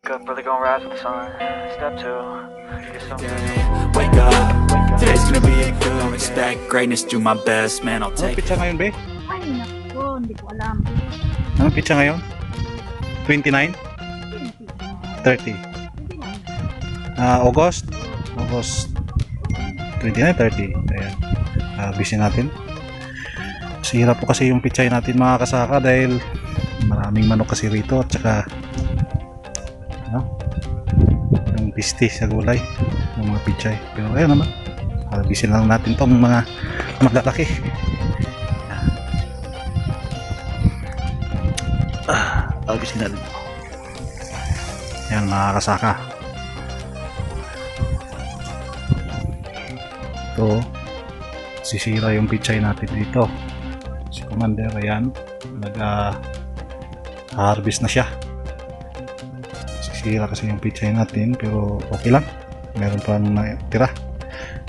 Wake up, really gonna rise with the sun. Step two, get some Wake up, today's gonna be a good. Don't expect greatness, do my best, man, I'll Anong take it. pizza ngayon, be? Ay, naku, hindi ko alam. Anong pizza ngayon? 29? 30? August? August 29, 30. Ayan. Busy natin. Sira po kasi yung pechay natin mga kasaka dahil maraming manok kasi rito at saka yung pisti sa gulay ng mga pechay. Pero ayan naman. Busy lang natin tong mga maglalaki. Busy natin. Ayan mga kasaka. Ito, sisira yung pechay natin dito. Si Commander, ayan, nag-harvest na siya. Sisira kasi yung pechay natin, pero okay lang. Meron pa natira.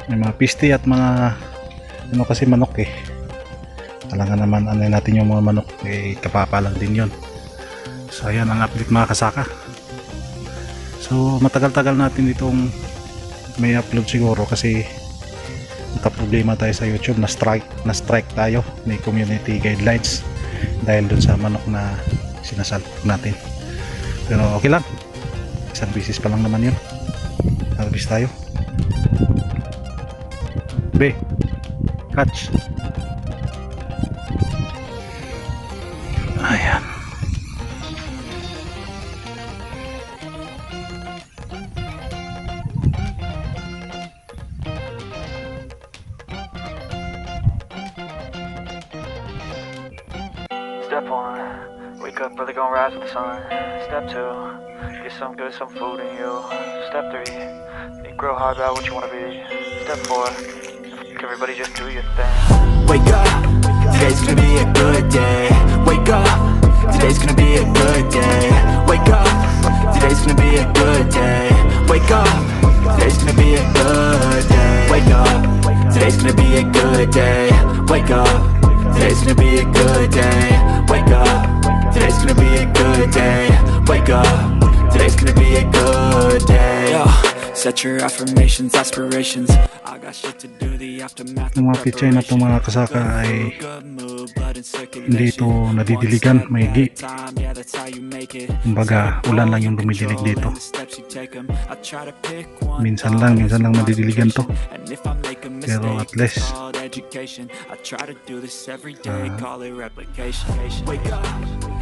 May mga pisti at mga kasi manok eh. Talaga naman natin yung mga manok eh, kapapalang din yon. So ayan ang update mga kasaka. So matagal-tagal natin itong may upload siguro kasi problema tayo sa YouTube, na strike tayo, may community guidelines dahil dun sa manok na sinasalpok natin. Pero okay lang, isang bisis pa lang naman yun. Harvest tayo. Be, catch. Ayan. Step one, wake up, really gonna rise with the sun. Step two, get some good, some food in you. Step three, think real hard about what you wanna be. Step four, everybody just do your thing. Wake up, today's gonna be a good day. Wake up, today's gonna be a good day. Wake up, today's gonna be a good day. Wake up, today's gonna be a good day. Wake up, today's gonna be a good day. Wake up, today's gonna be a good day. Wake up, today's gonna be a good day. Wake up, today's gonna be a good day. Yo, set your affirmations, aspirations. I got shit to do, the aftermath. Yung mga pechay na itong mga kasaka ay hindi ito nadidiligan, maigi. Kumbaga ulan lang yung dumidilig dito. Minsan lang nadidiligan to, pero at least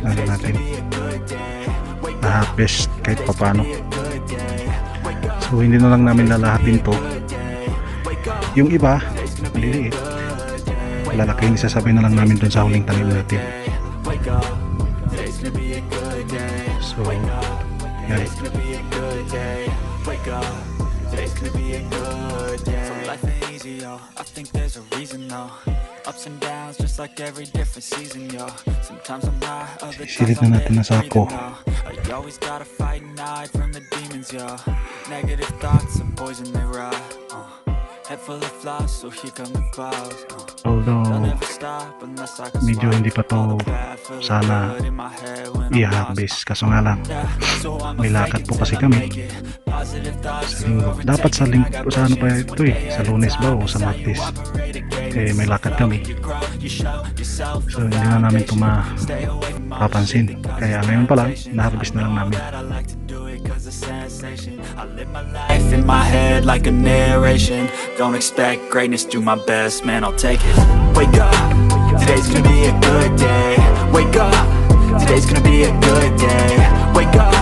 ano natin na-harvest kahit papano. So hindi na lang namin lalahatin to. Yung iba maliliit, lalaki, isasabay na lang namin dun sa huling tanim natin. So yan. I think there's a reason though. Ups and downs just like every different season, yo. Sometimes I'm high, other Silid times na I'm natin na sako. You always gotta fight and hide from the demons, yo. Negative thoughts and poison they rot. Head full of flies, so here come the clouds. Although medyo hindi pa to sana i-harvest, kaso nga lang may lakad po kasi kami sa linggo. Dapat sa linggo, sa ano pa ito eh, sa Lunes ba o sa Martes eh may lakad kami. So hindi na namin ito mapapansin, kaya ngayon pa lang na-harvest na lang namin. I live my life in my head like a narration. Don't expect greatness, do my best, man, I'll take it. Wake up, today's gonna be a good day. Wake up, today's gonna be a good day. Wake up,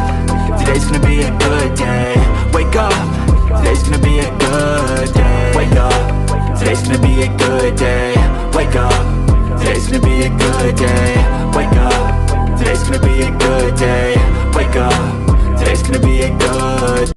today's gonna be a good day. Wake up, today's gonna be a good day. Wake up, today's gonna be a good day. Wake up, today's gonna be a good day. Wake up, today's gonna be a good day. Wake up, today's gonna be a good